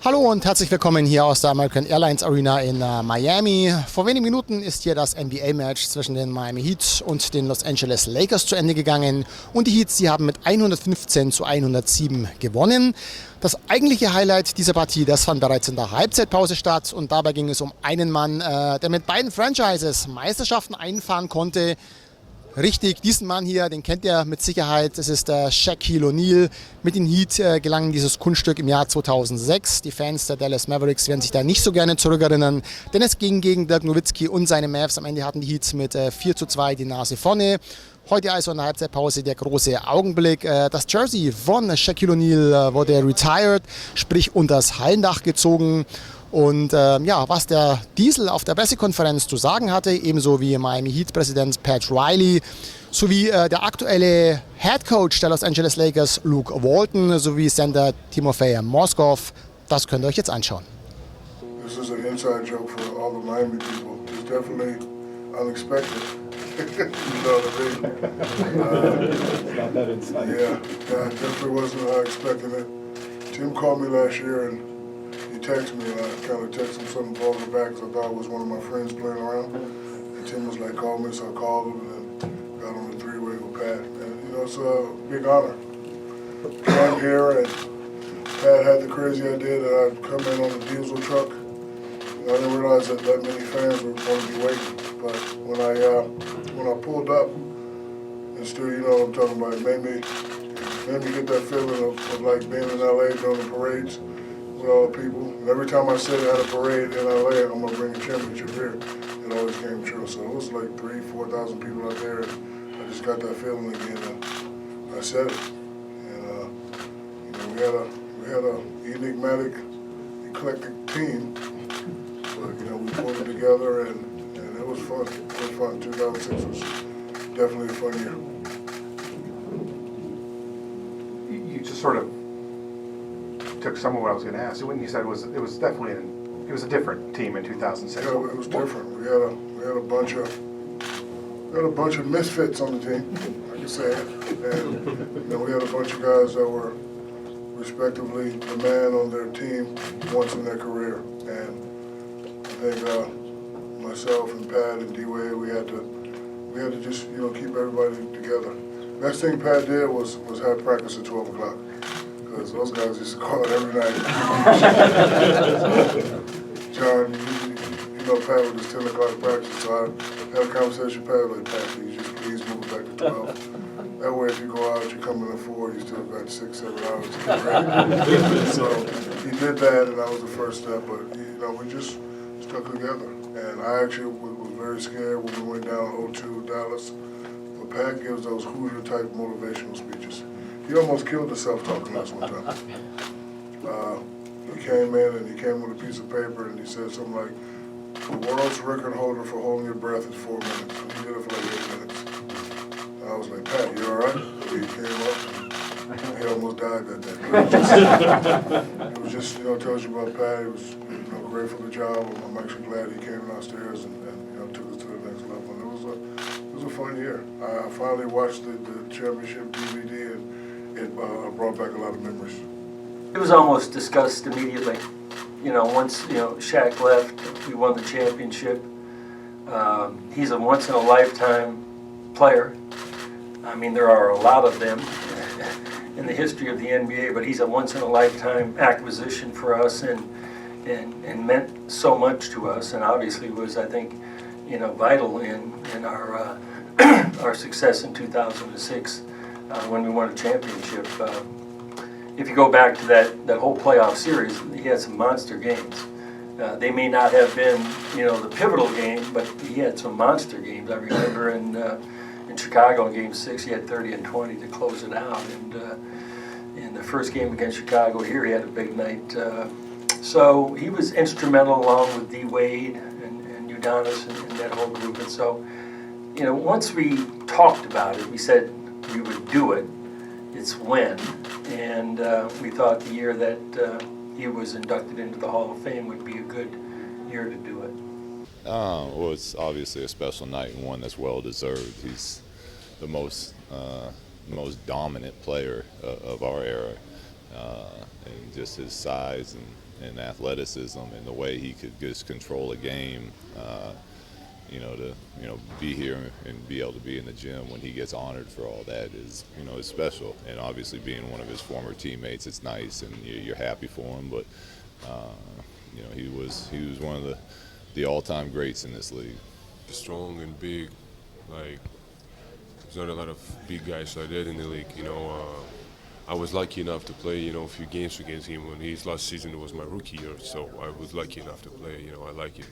Hallo und herzlich willkommen hier aus der American Airlines Arena in Miami. Vor wenigen Minuten ist hier das NBA-Match zwischen den Miami Heat und den Los Angeles Lakers zu Ende gegangen. Und die Heats, die haben mit 115:107 gewonnen. Das eigentliche Highlight dieser Partie, das fand bereits in der Halbzeitpause statt. Und dabei ging es um einen Mann, der mit beiden Franchises Meisterschaften einfahren konnte. Richtig, diesen Mann hier, den kennt ihr mit Sicherheit. Das ist der Shaquille O'Neal. Mit den Heat gelang dieses Kunststück im Jahr 2006. Die Fans der Dallas Mavericks werden sich da nicht so gerne zurückerinnern, denn es ging gegen Dirk Nowitzki und seine Mavs. Am Ende hatten die Heat mit 4:2 die Nase vorne. Heute also in der Halbzeitpause der große Augenblick. Das Jersey von Shaquille O'Neal wurde retired, sprich unters Hallendach gezogen. Und was der Diesel auf der Pressekonferenz zu sagen hatte, ebenso wie Miami Heat-Präsident Pat Riley, sowie der aktuelle Head Coach der Los Angeles Lakers, Luke Walton, sowie Center Timofey Mozgov, das könnt ihr euch jetzt anschauen. This is an inside joke for all the Miami people. It's definitely unexpected. You know what I mean? Not that inside. Yeah, I definitely wasn't expecting it. Tim called me last year and he texted me, and I kind of texted him something vulgar back because I thought it was one of my friends playing around. And Tim was like, call me, so I called him and then got on the three-way with Pat. And, you know, it's a big honor. Came here and Pat had the crazy idea that I'd come in on the diesel truck. I didn't realize that many fans were going to be waiting. But when I pulled up, and still, you know what I'm talking about, it made me get that feeling of like being in LA during the parades with all the people. And every time I said I had a parade in LA, I'm going to bring a championship here, it always came true. So it was like 3,000-4,000 people out there, and I just got that feeling again, and I said it. And you know, we had a enigmatic, eclectic team, but you know, we pulled it together, and it was fun. It was fun. 2006 was definitely a fun year. You just sort of took some of what I was going to ask. When you said it was definitely it was a different team in 2006. Yeah, it was different. We had a bunch of misfits on the team, I can say it. And you know, we had a bunch of guys that were respectively the man on their team once in their career. And I think myself and Pat and D-Wade, we had to just, you know, keep everybody together. Best thing Pat did was have practice at 12 o'clock. Because those guys used to call it every night. John, you know Pat with his 10 o'clock practice, so I had a conversation with Pat, like, Pat, can you just please move it back to 12? That way if you go out, you come in at 4, you still got 6-7 hours to get ready. So he did that, and that was the first step, but you know, we just stuck together. And I actually was very scared when we went down 0-2 Dallas, but Pat gives those Hoosier-type motivational speeches. He almost killed the self-talk class one time. He came in and he came with a piece of paper and he said something like, the world's record holder for holding your breath is 4 minutes. And he did it for like 8 minutes. And I was like, Pat, you all right? He came up and he almost died that day. It was just, you know, tells you about Pat. He was, you know, grateful for the job. I'm actually glad he came downstairs and you know, took us to the next level. And it was a fun year. I finally watched the championship DVD and it brought back a lot of memories. It was almost discussed immediately. You know, once, you know, Shaq left, we won the championship. He's a once-in-a-lifetime player. I mean, there are a lot of them in the history of the NBA, but he's a once-in-a-lifetime acquisition for us and meant so much to us, and obviously was, I think, you know, vital in our our success in 2006 when we won a championship. If you go back to that whole playoff series, he had some monster games. They may not have been, you know, the pivotal game, but he had some monster games. I remember in Chicago in Game 6, he had 30 and 20 to close it out. And in the first game against Chicago here, he had a big night. So he was instrumental along with D-Wade and Udonis and that whole group. And so, you know, once we talked about it, we said we would do it. It's when. And we thought the year that he was inducted into the Hall of Fame would be a good year to do it. Well, it's obviously a special night and one that's well deserved. He's the most dominant player of our era, and just his size and and athleticism and the way he could just control a game. To be here and be able to be in the gym when he gets honored for all that is special. And obviously being one of his former teammates, it's nice and you're happy for him. But he was one of the all-time greats in this league. Strong and big, like there's not a lot of big guys like that in the league. I was lucky enough to play a few games against him when his last season was my rookie year, so I was lucky enough to play. I like it.